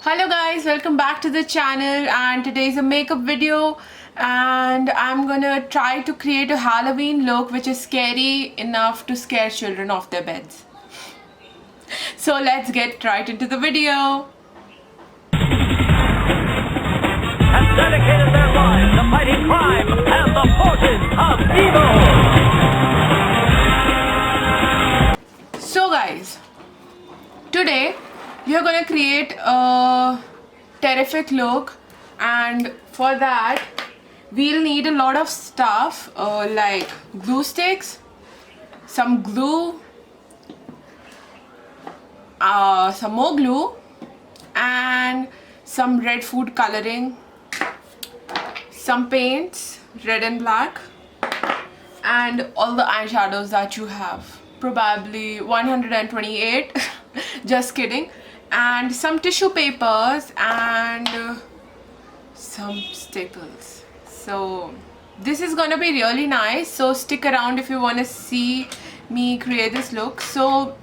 Hello guys, welcome back to the channel, and today's a makeup video and I'm gonna try to create a Halloween look which is scary enough to scare children off their beds. So let's get right into the video. Have dedicated their lives to fighting crime and the forces of evil. So guys, today we are gonna create a terrific look, and for that we'll need a lot of stuff like glue sticks, some glue, some more glue, and some red food coloring, some paints, red and black, and all the eyeshadows that you have, probably 128 just kidding, and some tissue papers and some staples. So this is gonna be really nice, so stick around if you want to see me create this look. So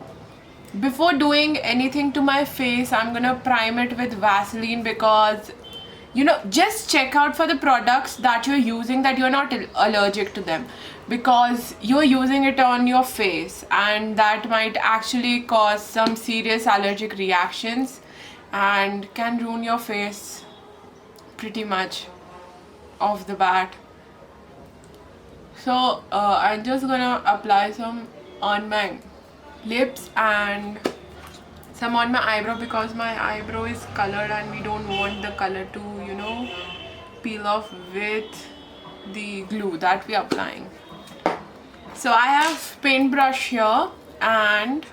before doing anything to my face, I'm gonna prime it with Vaseline, because just check out for the products that you're using that you're not allergic to them, because you're using it on your face and that might actually cause some serious allergic reactions and can ruin your face pretty much off the bat. So I'm just gonna apply some on my lips and some on my eyebrow, because my eyebrow is colored and we don't want the color to peel off with the glue that we are applying. So I have paintbrush here, and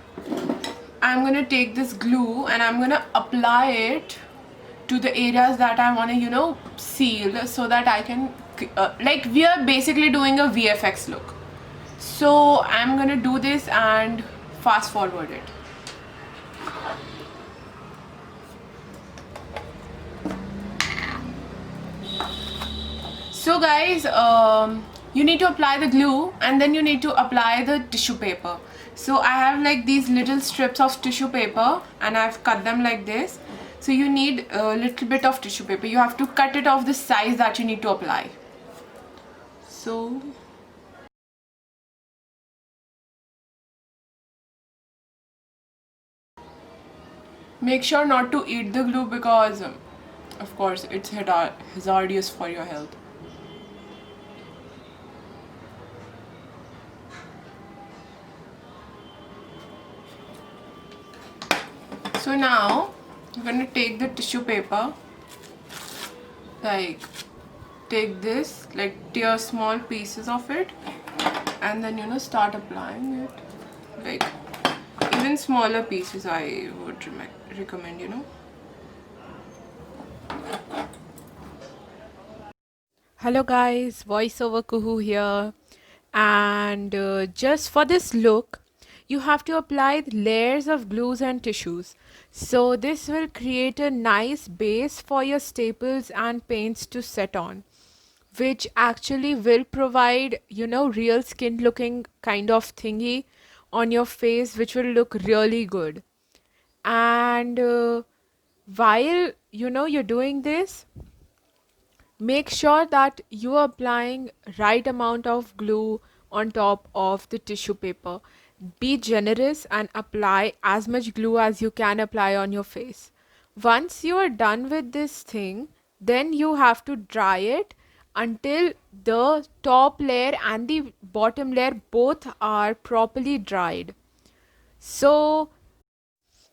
I'm gonna take this glue and I'm gonna apply it to the areas that I want to seal, so that I can like, we are basically doing a VFX look. So I'm gonna do this and fast forward it. So guys, you need to apply the glue and then you need to apply the tissue paper. So I have like these little strips of tissue paper and I've cut them like this. So you need a little bit of tissue paper. You have to cut it of the size that you need to apply. So make sure not to eat the glue, because of course it's hazardous for your health. So now I'm going to take the tissue paper, like take this, like tear small pieces of it, and then start applying it, like even smaller pieces I would recommend. Hello guys, voiceover Kuhu here, and just for this look you have to apply layers of glues and tissues. So this will create a nice base for your staples and paints to set on, which actually will provide real skin looking kind of thingy on your face, which will look really good. And while you're doing this, make sure that you are applying right amount of glue on top of the tissue paper. Be generous and apply as much glue as you can apply on your face. Once you are done with this thing, then you have to dry it until the top layer and the bottom layer both are properly dried. So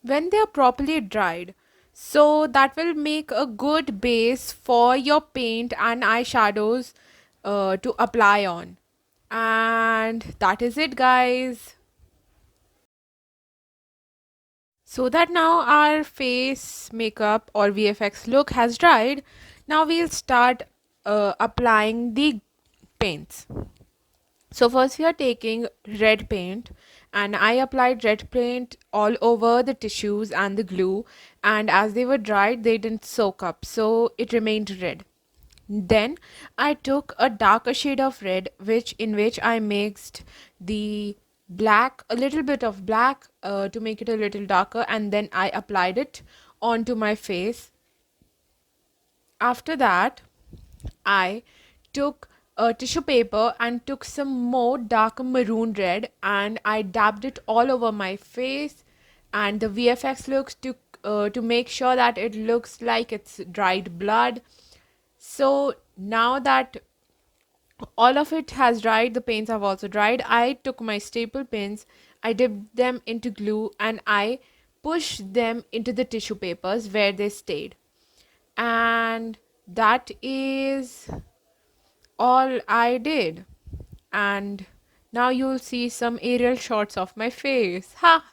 when they are properly dried, so that will make a good base for your paint and eyeshadows to apply on. And that is it guys. So that now our face makeup or VFX look has dried, now we'll start applying the paints. So first we are taking red paint, and I applied red paint all over the tissues and the glue, and as they were dried they didn't soak up, so it remained red. Then I took a darker shade of red, which I mixed the black, a little bit of black to make it a little darker, and then I applied it onto my face. After that, I took a tissue paper and took some more dark maroon red and I dabbed it all over my face. And the VFX looks to make sure that it looks like it's dried blood. So now that all of it has dried, the paints have also dried. I took my staple pins, I dipped them into glue, and I pushed them into the tissue papers where they stayed. And that is all I did. And now you'll see some aerial shots of my face. Ha!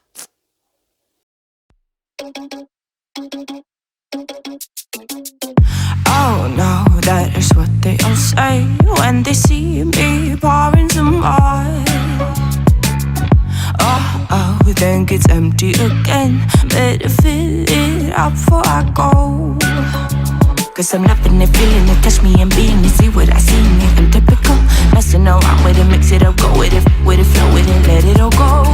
Oh no, that is what they all say when they see me pouring some wine. Oh, then gets empty again. Better fill it up before I go. Cause I'm loving it, feeling it, touch me and being it. See what I see in it, I'm typical. Messing around with it, mix it up, go with it, flow with it, let it all go.